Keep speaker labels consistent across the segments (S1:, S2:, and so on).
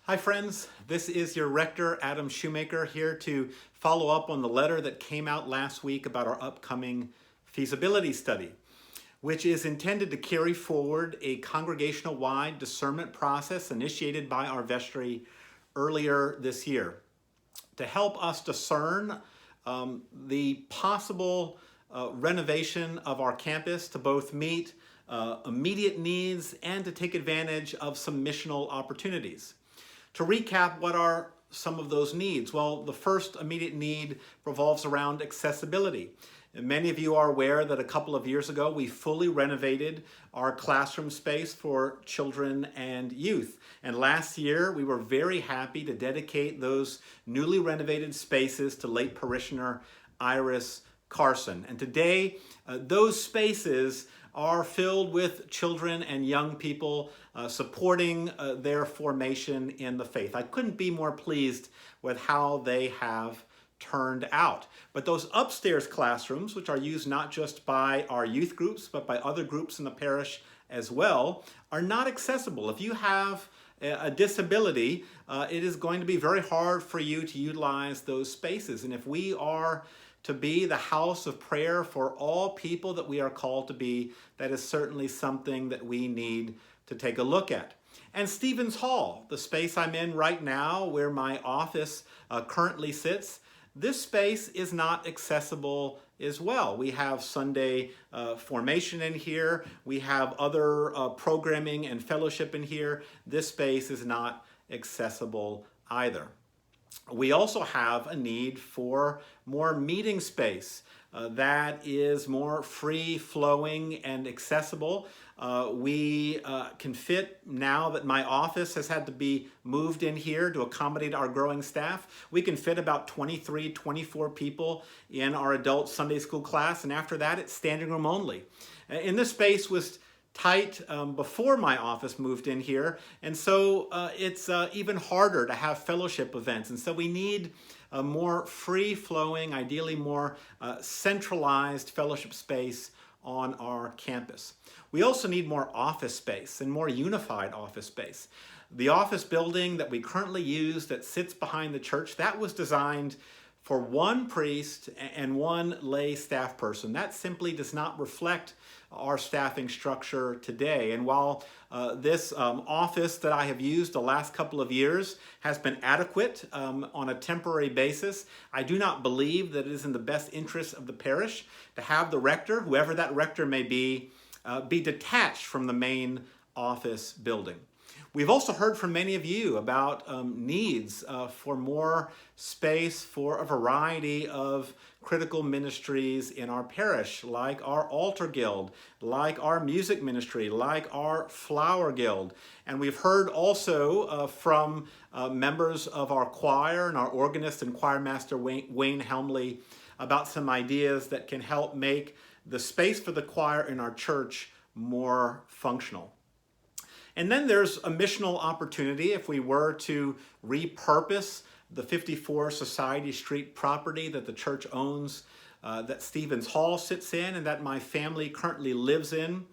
S1: Hi friends, this is your Rector, Adam Shoemaker, here to follow up on the letter that came out last week about our upcoming feasibility study, which is intended to carry forward a congregational-wide discernment process initiated by our vestry earlier this year to help us discern the possible renovation of our campus to both meet immediate needs and to take advantage of some missional opportunities. To recap, what are some of those needs? Well, the first immediate need revolves around accessibility. And many of you are aware that a couple of years ago we fully renovated our classroom space for children and youth. And last year we were very happy to dedicate those newly renovated spaces to late parishioner Iris Carson. And today those spaces are filled with children and young people supporting their formation in the faith. I couldn't be more pleased with how they have turned out. But those upstairs classrooms, which are used not just by our youth groups, but by other groups in the parish as well, are not accessible. If you have a disability, it is going to be very hard for you to utilize those spaces. And if we are to be the house of prayer for all people that we are called to be, that is certainly something that we need to take a look at. And Stevens Hall, the space I'm in right now, where my office currently sits, this space is not accessible as well. We have Sunday formation in here. We have other programming and fellowship in here. This space is not accessible either. We also have a need for more meeting space that is more free-flowing and accessible. We can fit, now that my office has had to be moved in here to accommodate our growing staff, we can fit about 23, 24 people in our adult Sunday school class, and after that it's standing room only. And this space was tight before my office moved in here, and so it's even harder to have fellowship events, and so we need a more free-flowing, ideally more centralized fellowship space on our campus. We also need more office space and more unified office space. The office building that we currently use that sits behind the church, that was designed for one priest and one lay staff person. That simply does not reflect our staffing structure today. And while this office that I have used the last couple of years has been adequate on a temporary basis, I do not believe that it is in the best interest of the parish to have the rector, whoever that rector may be detached from the main office building. We've also heard from many of you about needs for more space for a variety of critical ministries in our parish, like our altar guild, like our music ministry, like our flower guild. And we've heard also from members of our choir and our organist and choir master Wayne Helmley about some ideas that can help make the space for the choir in our church more functional. And then there's a missional opportunity if we were to repurpose the 54 Society Street property that the church owns, that Stevens Hall sits in and that my family currently lives in.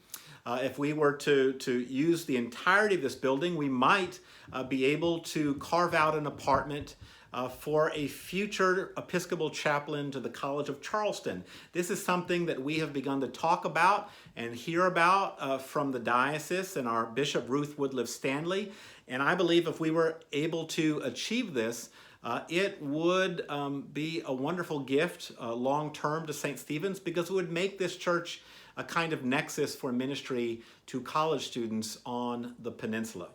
S1: If we were to use the entirety of this building, we might be able to carve out an apartment for a future Episcopal chaplain to the College of Charleston. This is something that we have begun to talk about and hear about from the diocese and our Bishop Ruth Woodliff Stanley. And I believe if we were able to achieve this, it would be a wonderful gift long-term to St. Stephen's, because it would make this church a kind of nexus for ministry to college students on the peninsula.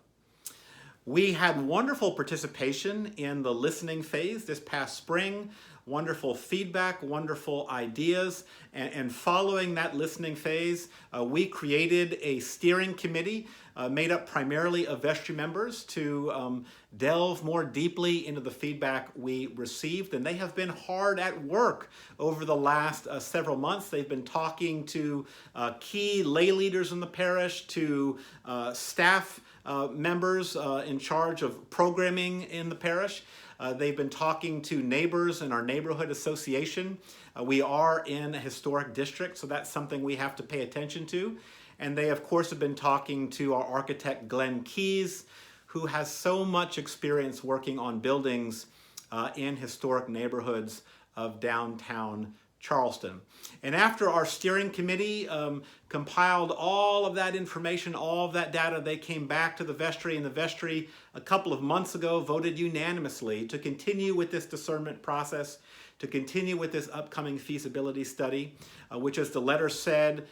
S1: We had wonderful participation in the listening phase this past spring, wonderful feedback, wonderful ideas, and following that listening phase, we created a steering committee made up primarily of vestry members to delve more deeply into the feedback we received, and they have been hard at work over the last several months. They've been talking to key lay leaders in the parish, to staff members in charge of programming in the parish. They've been talking to neighbors in our neighborhood association. We are in a historic district, so that's something we have to pay attention to. And they, of course, have been talking to our architect, Glenn Keyes, who has so much experience working on buildings in historic neighborhoods of downtown Charleston. And after our steering committee compiled all of that information, all of that data, they came back to the vestry, and the vestry a couple of months ago voted unanimously to continue with this discernment process, to continue with this upcoming feasibility study, which, as the letter said,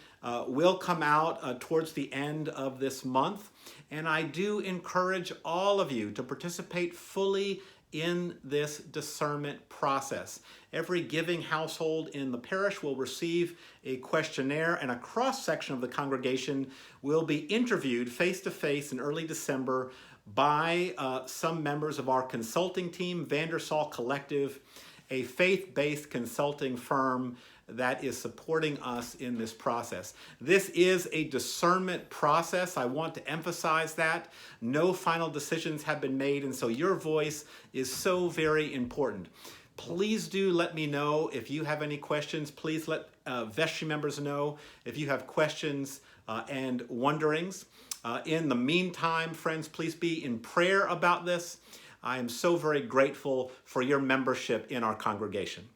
S1: will come out towards the end of this month. And I do encourage all of you to participate fully in this discernment process. Every giving household in the parish will receive a questionnaire, and a cross-section of the congregation will be interviewed face-to-face in early December by some members of our consulting team, Vandersall Collective, a faith-based consulting firm that is supporting us in this process. This is a discernment process. I want to emphasize that. No final decisions have been made, and so your voice is so very important. Please do let me know if you have any questions. Please let vestry members know if you have questions and wonderings. In the meantime, friends, please be in prayer about this. I am so very grateful for your membership in our congregation.